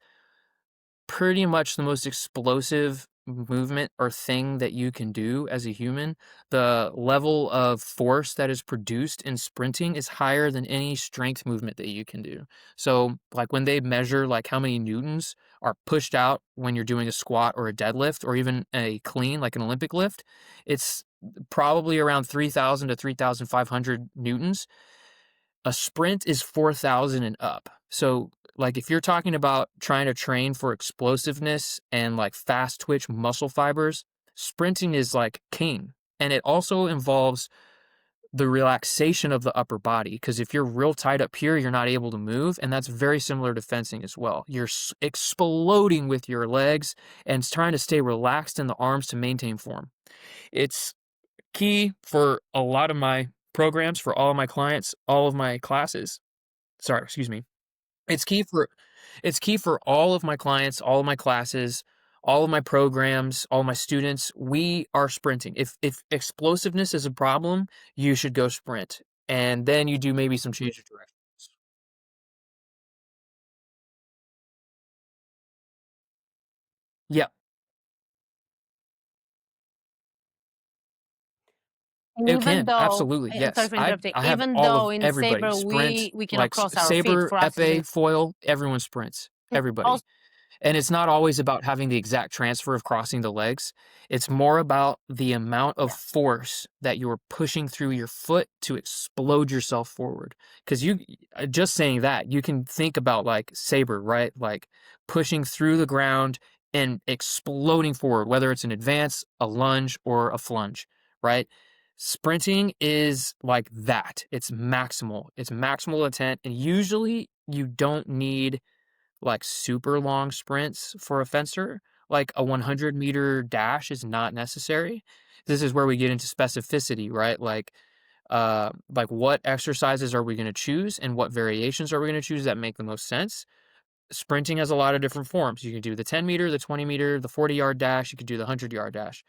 pretty much the most explosive movement or thing that you can do as a human. The level of force that is produced in sprinting is higher than any strength movement that you can do. So, like when they measure like how many newtons are pushed out when you're doing a squat or a deadlift or even a clean like an Olympic lift, it's probably around 3,000 to 3,500 newtons. A sprint is 4,000 and up. So, like, if you're talking about trying to train for explosiveness and like fast twitch muscle fibers, sprinting is like king. And it also involves the relaxation of the upper body. Because if you're real tight up here, you're not able to move. And that's very similar to fencing as well. You're exploding with your legs and trying to stay relaxed in the arms to maintain form. It's key for a lot of my programs, for all of my clients, all of my classes. Sorry, excuse me. It's key for it's key for all of my clients, all of my classes, all of my programs, all my students. We are sprinting. If explosiveness is a problem, you should go sprint. And then you do maybe some change of directions. Yeah, And it even can. though, Absolutely. sorry Yes. for I interrupting, I have even all though of in everybody. Saber Sprint, we cannot like cross our feet, saber, for us is epee, foil, everyone sprints. Everybody. also And it's not always about having the exact transfer of crossing the legs. It's more about the amount of yeah. force that you're pushing through your foot to explode yourself forward. Because just saying that, you can think about like saber, right? Like pushing through the ground and exploding forward, whether it's an advance, a lunge, or a flunge, right? Sprinting is like that. It's maximal. It's maximal intent. And usually you don't need like super long sprints for a fencer, like a 100-meter dash is not necessary. This is where we get into specificity, right? Like what exercises are we going to choose and what variations are we going to choose that make the most sense? Sprinting has a lot of different forms. You can do the 10 meter, the 20 meter, the 40-yard dash. You could do the 100-yard dash.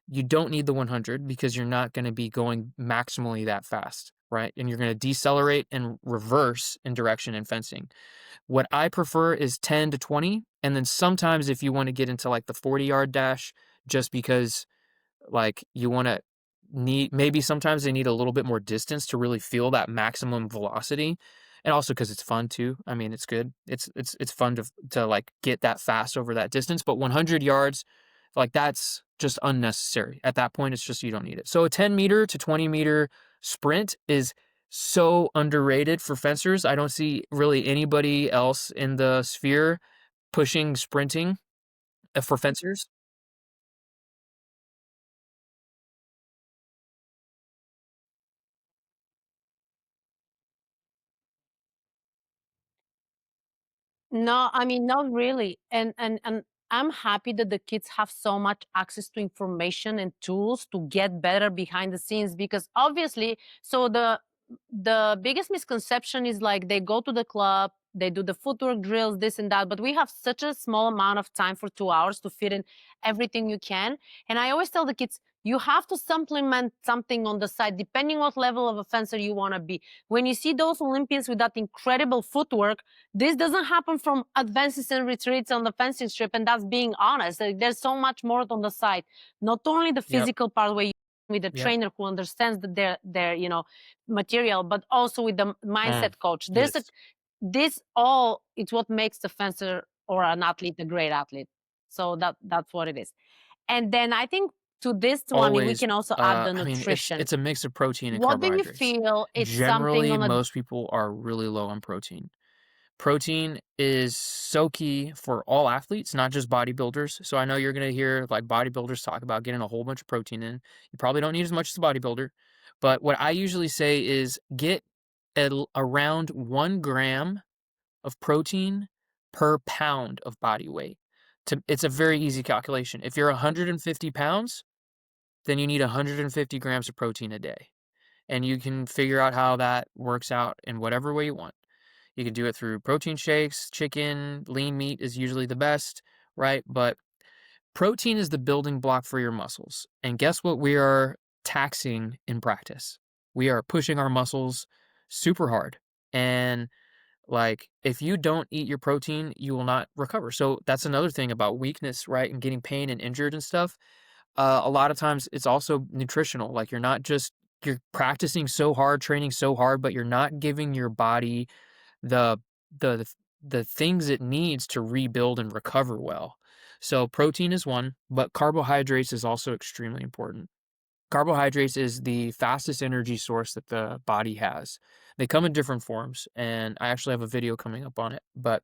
You don't need the 100 because you're not going to be going maximally that fast, right? And you're going to decelerate and reverse in direction in fencing. What I prefer is 10 to 20, and then sometimes if you wanna get into, like, the 40-yard dash, just because, like, you wanna need maybe sometimes they need a little bit more distance to really feel that maximum velocity, and also because it's fun too. I mean, it's good. It's fun to, like, get that fast over that distance, but 100 yards, like, that's just unnecessary. At that point, it's just you don't need it. So a 10-meter to 20-meter sprint is so underrated for fencers. I don't see really anybody else in the sphere pushing sprinting, for fencers. No, I mean, not really. And I'm happy that the kids have so much access to information and tools to get better behind the scenes, because obviously, so the biggest misconception is like they go to the club, they do the footwork drills, this and that, but we have such a small amount of time for 2 hours to fit in everything you can. And I always tell the kids, you have to supplement something on the side, depending what level of a fencer you want to be. When you see those Olympians with that incredible footwork, this doesn't happen from advances and retreats on the fencing strip, and that's being honest. There's so much more on the side. Not only the Yep, physical part where you with a yep. trainer who understands their material, but also with the Mm, mindset coach. There's a yes. this all it's what makes the fencer or an athlete a great athlete. So that's what it is. And then I think to this one we Always, can also add the I mean, it's nutrition. it's a mix of protein and What do you carbohydrates. feel it's something Generally, on a most people are really low on protein. Protein is so key for all athletes, not just bodybuilders. So I know you're gonna hear like bodybuilders talk about getting a whole bunch of protein in. You probably don't need as much as a bodybuilder, but what I usually say is get around 1 gram of protein per pound of body weight. It's a very easy calculation. If you're 150 pounds, then you need 150 grams of protein a day. And you can figure out how that works out in whatever way you want. You can do it through protein shakes, chicken, lean meat is usually the best, right? But protein is the building block for your muscles. And guess what we are taxing in practice? We are pushing our muscles super hard. And like if you don't eat your protein, you will not recover. So that's another thing about weakness, right? And getting pain and injured and stuff. A lot of times it's also nutritional. Like you're practicing so hard, training so hard, but you're not giving your body the the the things it needs to rebuild and recover well. So protein is one, but carbohydrates is also extremely important. Carbohydrates is the fastest energy source that the body has. They come in different forms, and I actually have a video coming up on it. But,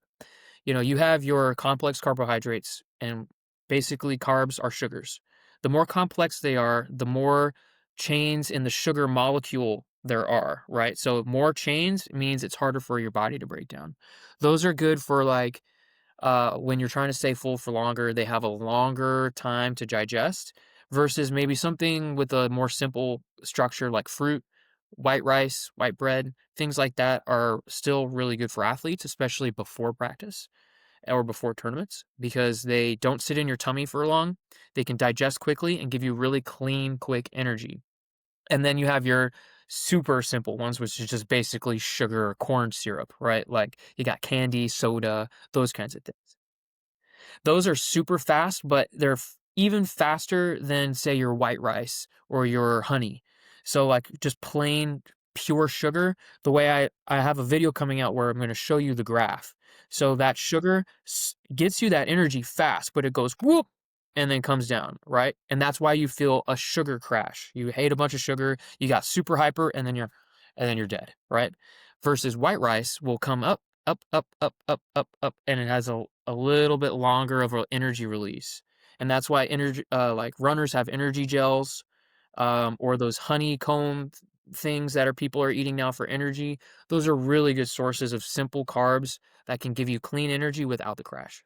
you have your complex carbohydrates, and basically carbs are sugars. The more complex they are, the more chains in the sugar molecule there are, right? So more chains means it's harder for your body to break down. Those are good for like when you're trying to stay full for longer, they have a longer time to digest versus maybe something with a more simple structure like fruit, white rice, white bread, things like that are still really good for athletes, especially before practice or before tournaments because they don't sit in your tummy for long. They can digest quickly and give you really clean, quick energy. And then you have your super simple ones, which is just basically sugar or corn syrup, right? Like you got candy, soda, those kinds of things. Those are super fast, but they're even faster than, say, your white rice or your honey. So, like, just plain pure sugar, the way I have a video coming out where I'm going to show you the graph. So, that sugar gets you that energy fast, but it goes whoop and then comes down, right? And that's why you feel a sugar crash. You ate a bunch of sugar, you got super hyper, and then you're dead, right? Versus white rice will come up up, up, up, up, up, up, and it has a little bit longer of an energy release. And that's why energy like runners have energy gels, or those honeycomb things that are people are eating now for energy. Those are really good sources of simple carbs that can give you clean energy without the crash.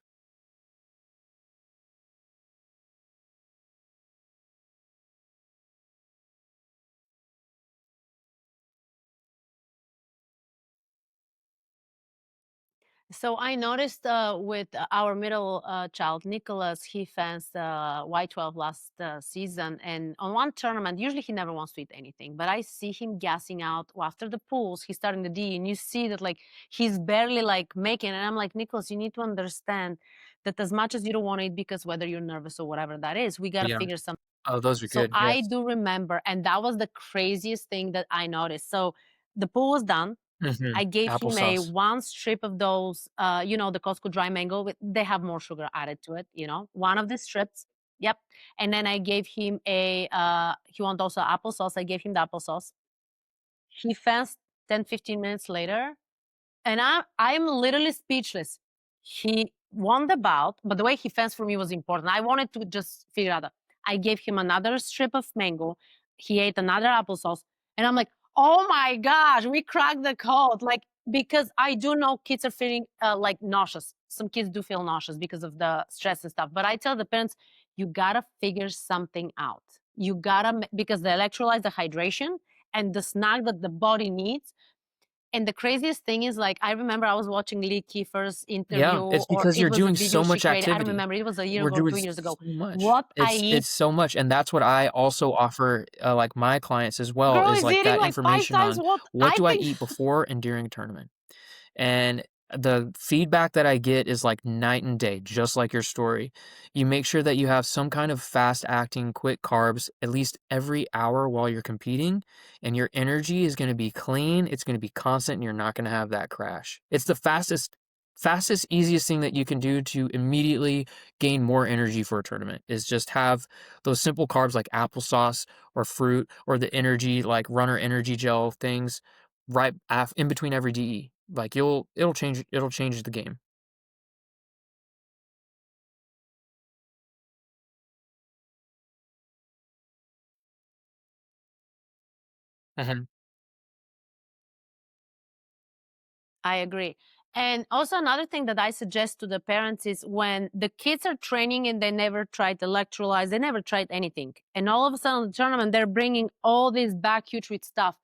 So I noticed with our middle child, Nicholas, he fenced Y12 last season. And on one tournament, usually he never wants to eat anything, but I see him gassing out after the pools. He's starting the D, and you see that like he's barely like making. And I'm like, Nicholas, you need to understand that as much as you don't want to eat because whether you're nervous or whatever that is, we got to Yeah. figure something. Oh, those are So good. I Yes. do remember, and that was the craziest thing that I noticed. So the pool was done. I gave him a Applesauce. one strip of those, the Costco dry mango. They have more sugar added to it, one of the strips. Yep. And then I gave him he wanted also applesauce. I gave him the applesauce. He fenced 10, 15 minutes later, and I'm literally speechless. He won the bout, but the way he fenced for me was important. I wanted to just figure out that. I gave him another strip of mango. He ate another applesauce. And I'm like, oh my gosh, we cracked the code. Like, because I do know kids are feeling like nauseous. Some kids do feel nauseous because of the stress and stuff. But I tell the parents, you gotta figure something out. You gotta, because the electrolytes, the hydration, and the snack that the body needs, and the craziest thing is, like, I remember I was watching Lee Kiefer's interview, Yeah, it's or because it you're was a doing video so she much created. I don't activity. remember. It was a year We're ago, doing 2 years ago. so much. What I It's eat, so much, and that's what I also offer, like, my clients as well, girl is, is like, eating that like 5 information times on what what I do I think. eat before and during a tournament. And the feedback that I get is like night and day, just like your story. You make sure that you have some kind of fast acting, quick carbs at least every hour while you're competing, and your energy is going to be clean, it's going to be constant, and you're not going to have that crash. It's the fastest, easiest thing that you can do to immediately gain more energy for a tournament is just have those simple carbs like applesauce or fruit or the energy like runner energy gel things in between every DE. Like it'll change the game. Mhm. I agree. And also another thing that I suggest to the parents is when the kids are training and they never tried electrolytes, they never tried anything. And all of a sudden, in the tournament, they're bringing all this back huge with stuff.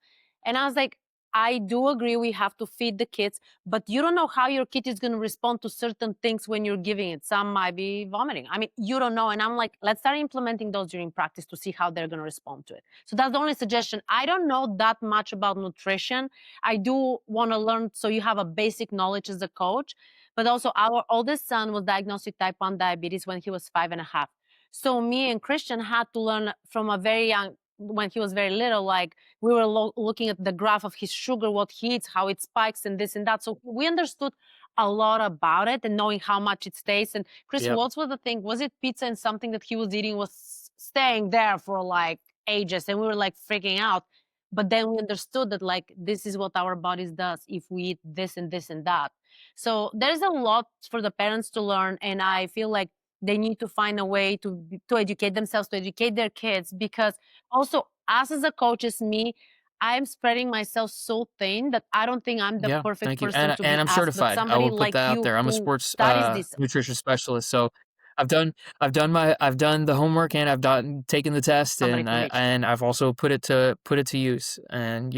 And I was like, I do agree we have to feed the kids, but you don't know how your kid is going to respond to certain things when you're giving it. Some might be vomiting. I mean, you don't know. And I'm like, let's start implementing those during practice to see how they're going to respond to it. So that's the only suggestion. I don't know that much about nutrition. I do want to learn so you have a basic knowledge as a coach. But also, our oldest son was diagnosed with type 1 diabetes when he was 5.5. So me and Christian had to learn from a very young, when he was very little, like we were looking at the graph of his sugar, what he eats, how it spikes, and this and that. So we understood a lot about it and knowing how much it stays. And Chris, Yep. what was the thing? Was it pizza and something that he was eating was staying there for like ages, and we were like freaking out. But then we understood that like this is what our bodies does if we eat this and this and that. So there's a lot for the parents to learn, and I feel like they need to find a way to educate themselves, to educate their kids, because also us as a coach, as me, I'm spreading myself so thin that I don't think I'm the Yeah, perfect thank you, person to and be I'm asked, but certified. I somebody will put like that out you there. I'm a who sports, studies this. nutrition specialist, so I've done the homework, and I've done taken the test, Somebody and preach. I've also put it to use, and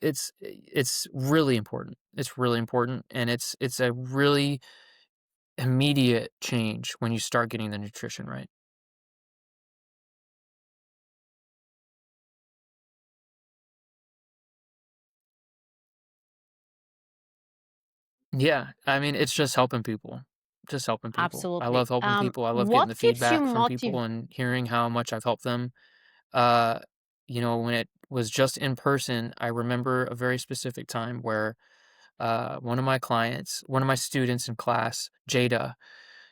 it's really important. It's really important, and it's a really immediate change when you start getting the nutrition right. Yeah, I mean, it's just helping people. Just helping people. I Absolutely. love helping people. I love getting What the keeps you feedback from motivated? people and hearing how much I've helped them. Uh, when it was just in person, I remember a very specific time where one of my students in class, Jada,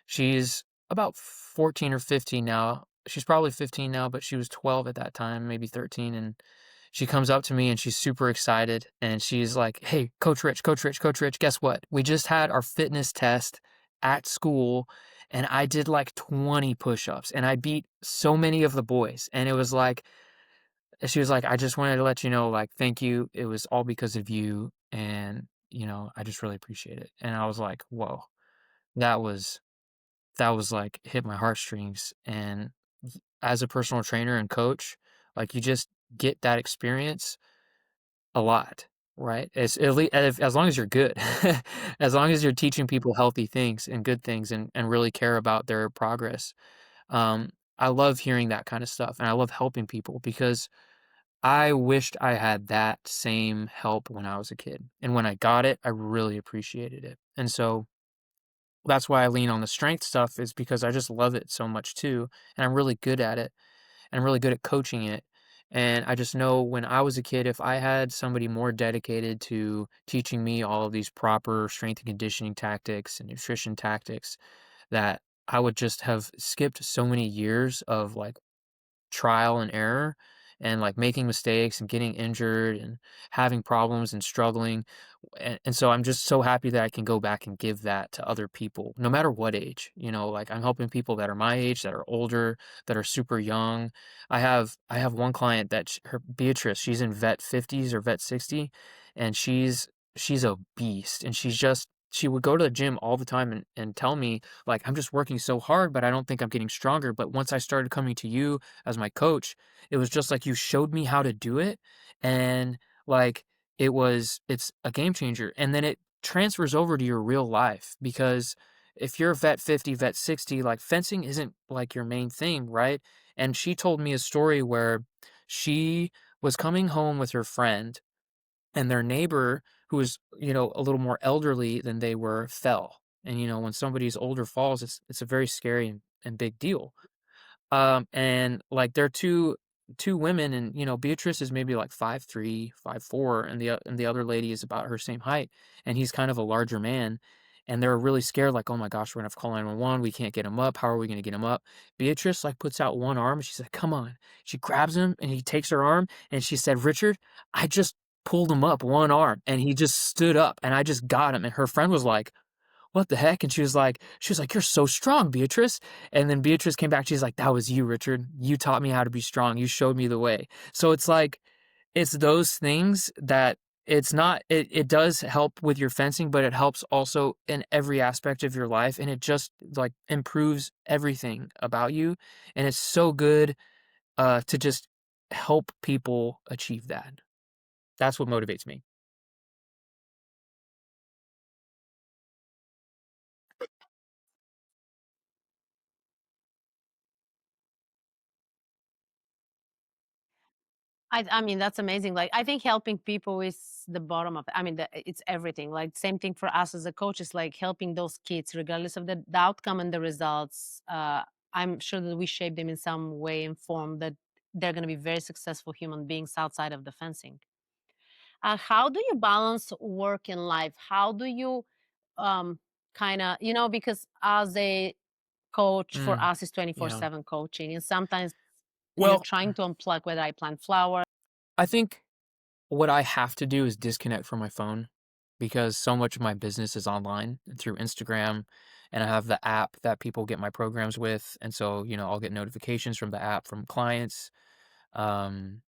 she's about 14 or 15 now. She's probably 15 now, but she was 12 at that time, maybe 13. And she comes up to me and she's super excited. And she's like, "Hey, Coach Rich, Coach Rich, Coach Rich, guess what? We just had our fitness test at school and I did like 20 push ups and I beat so many of the boys." And it was like, she was like, "I just wanted to let you know, like, thank you. It was all because of you. And, I just really appreciate it." And I was like, whoa, that was that was, like, hit my heartstrings, and as a personal trainer and coach, like, you just get that experience a lot, right? As at lea as long as you're good. As long as you're teaching people healthy things and good things and really care about their progress. Um, I love hearing that kinda stuff, and I love helping people because I wished I had that same help when I was a kid, and when I got it, I really appreciated it, and so that's why I lean on the strength stuff is because I just love it so much too, and I'm really good at it, and I'm really good at coaching it. And I just know when I was a kid, if I had somebody more dedicated to teaching me all of these proper strength and conditioning tactics and nutrition tactics, that I would just have skipped so many years of like trial and error and like making mistakes and getting injured and having problems and struggling. And so I'm just so happy that I can go back and give that to other people, no matter what age. Like I'm helping people that are my age, that are older, that are super young. I have one client that her Beatrice, she's in vet 50s or vet 60, and she's a beast. And she would go to the gym all the time and tell me like, I'm just working so hard, but I don't think I'm getting stronger. But once I started coming to you as my coach, it was just like you showed me how to do it. And like it's a game changer. And then it transfers over to your real life because if you're vet 50, vet 60, like fencing isn't like your main thing, right? And she told me a story where she was coming home with her friend and their neighbor who was, a little more elderly than they were fell. And when somebody's older falls, it's a very scary and big deal. And like they're two women, and Beatrice is maybe like 5'3", 5'4", and the other lady is about her same height, and he's kind of a larger man. And they're really scared, like, "Oh my gosh, we're gonna have to call 911. We can't get him up. How are we gonna get him up?" Beatrice like puts out one arm and she's like, "Come on." She grabs him and he takes her arm and she said, "Richard, I just pulled him up one arm and he just stood up and I just got him." And her friend was like, "What the heck?" And she was like, "You're so strong, Beatrice." And then Beatrice came back. She's like, "That was you, Richard. You taught me how to be strong. You showed me the way." So it's like, it's those things that it's not, it does help with your fencing, but it helps also in every aspect of your life. And it just like improves everything about you. And it's so good to just help people achieve that. That's what motivates me. I mean, that's amazing. Like, I think helping people is the bottom of, I mean, it's everything. Like, same thing for us as a coach is like helping those kids, regardless of the outcome and the results. I'm sure that we shape them in some way and form that they're going to be very successful human beings outside of the fencing. How do you balance work and life? How do you um, kind of, because as a coach for Mm, us is yeah. 24/7 coaching, and sometimes you're Well, trying to unplug, whether I plant flowers. I think what I have to do is disconnect from my phone because so much of my business is online through Instagram, and I have the app that people get my programs with, and so, I'll get notifications from the app from clients. Um,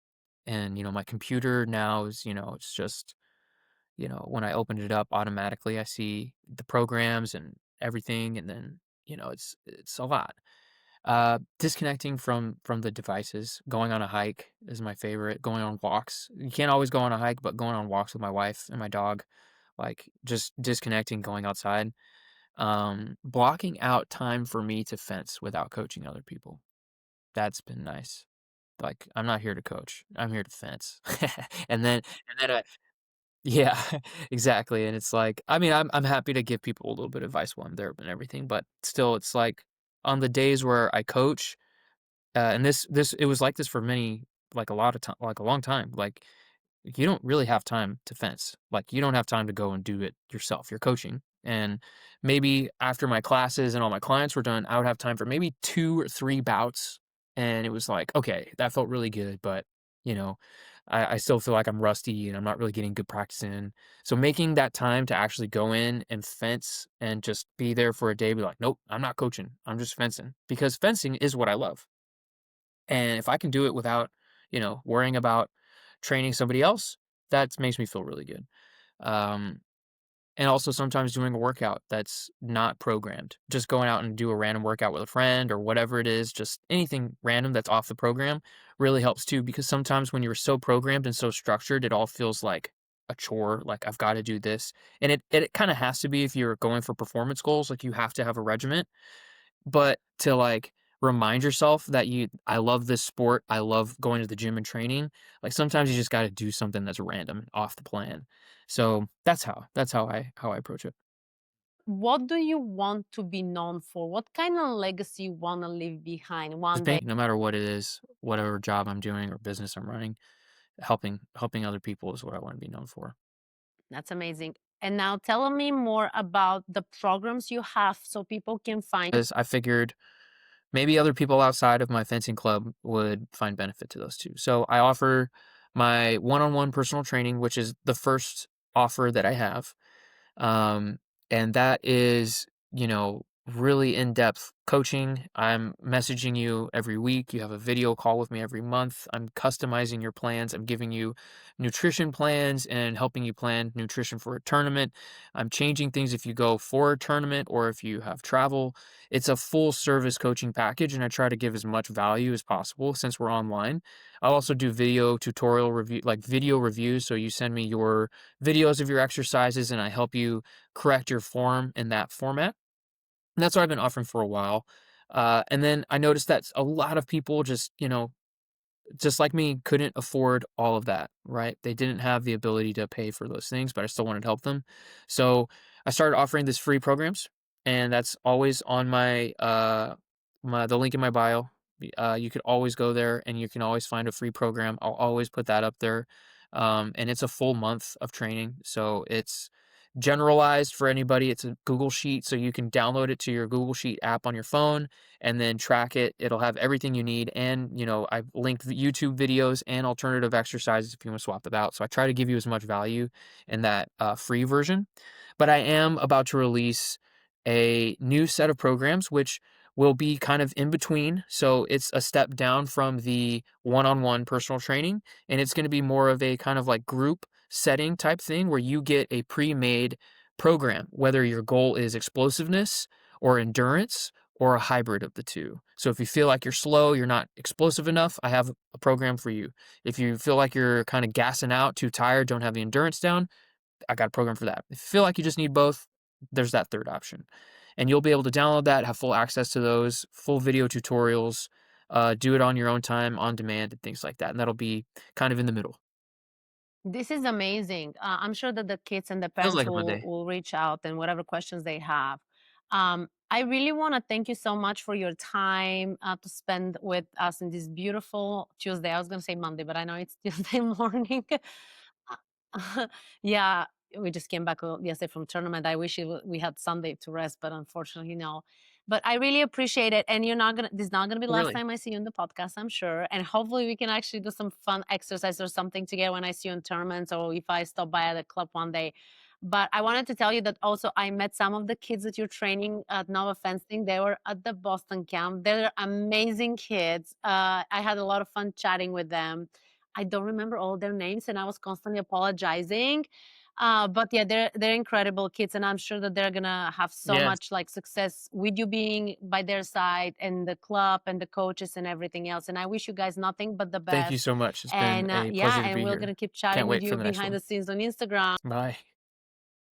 and, my computer now is, it's just, when I open it up automatically, I see the programs and everything, and then, it's a lot. Disconnecting from the devices, going on a hike is my favorite, going on walks. You can't always go on a hike, but going on walks with my wife and my dog, like, just disconnecting, going outside. Blocking out time for me to fence without coaching other people. That's been nice. Like, I'm not here to coach, I'm here to fence. And then I yeah, exactly, and it's like, I mean, I'm happy to give people a little bit of advice while I'm there and everything, but still, it's like, on the days where I coach, and this it was like this for many, like, a lot of time, like, a long time, like, you don't really have time to fence. Like, you don't have time to go and do it yourself. You're coaching. And maybe after my classes and all my clients were done, I would have time for maybe 2 or 3 bouts, and it was like, "Okay, that felt really good, but, you know, I still feel like I'm rusty and I'm not really getting good practice in." So making that time to actually go in and fence and just be there for a day, be like, "Nope, I'm not coaching. I'm just fencing." Because fencing is what I love. And if I can do it without, worrying about training somebody else, that makes me feel really good. Um, and also sometimes doing a workout that's not programmed, just going out and do a random workout with a friend or whatever it is, just anything random that's off the program really helps too. Because sometimes when you're so programmed and so structured, it all feels like a chore. Like, I've got to do this, and it kind of has to be if you're going for performance goals. Like, you have to have a regiment, but to, like, remind yourself that I love this sport, I love going to the gym and training, like, sometimes you just gotta do something that's random and off the plan. So, that's how I approach it. What do you want to be known for? What kind of legacy you want to leave behind The one day? thing, no matter what it is, whatever job I'm doing or business I'm running, helping other people is what I wanna be known for. That's amazing. And now tell me more about the programs you have so people can find. As I figured maybe other people outside of my fencing club would find benefit to those too. So, I offer my one-on-one personal training, which is the first offer that I have. Um, and that is, really in-depth coaching. I'm messaging you every week. You have a video call with me every month. I'm customizing your plans. I'm giving you nutrition plans and helping you plan nutrition for a tournament. I'm changing things if you go for a tournament or if you have travel. It's a full service coaching package, and I try to give as much value as possible since we're online. I'll also do video tutorial review, like video reviews. So you send me your videos of your exercises and I help you correct your form in that format. And that's what I've been offering for a while. And then I noticed that a lot of people just like me, couldn't afford all of that, right? They didn't have the ability to pay for those things, but I still wanted to help them. So I started offering this free programs, and that's always on the link in my bio. You could always go there and you can always find a free program. I'll always put that up there. And it's a full month of training. So it's generalized for anybody. It's a Google Sheet, so you can download it to your Google Sheet app on your phone and then track it. It'll have everything you need. And, I've linked the YouTube videos and alternative exercises if you want to swap it out. So I try to give you as much value in that free version. But I am about to release a new set of programs, which will be kind of in between. So it's a step down from the one on one personal training, and it's going to be more of a kind of like group setting type thing where you get a pre made program, whether your goal is explosiveness or endurance or a hybrid of the two. So if you feel like you're slow, you're not explosive enough, I have a program for you. If you feel like you're kind of gassing out, too tired, don't have the endurance down, I got a program for that. If you feel like you just need both, there's that third option. And you'll be able to download that, have full access to those, full video tutorials, do it on your own time, on demand, and things like that. And that'll be kind of in the middle. This is amazing. I'm sure that the kids and the Feels parents like a Monday. will reach out and whatever questions they have. I really want to thank you so much for your time to spend with us in this beautiful Tuesday. I was going to say Monday, but I know it's Tuesday morning. Yeah, we just came back yesterday from tournament. I wish we had Sunday to rest, but unfortunately, no. But I really appreciate it. And this is not gonna be the last Really. time I see you in the podcast, I'm sure. And hopefully we can actually do some fun exercise or something together when I see you in tournaments or if I stop by at the club one day. But I wanted to tell you that also I met some of the kids that you're training at Nova Fencing. They were at the Boston camp. They're amazing kids. I had a lot of fun chatting with them. I don't remember all their names, and I was constantly apologizing. But yeah, they're incredible kids, and I'm sure that they're gonna have so Yes. much like success with you being by their side and the club and the coaches and everything else. And I wish you guys nothing but the Thank you best. so much. It's been And a yeah, pleasure to and be we're here. gonna keep chatting Can't with wait you for the next behind one. the scenes on Instagram. Bye.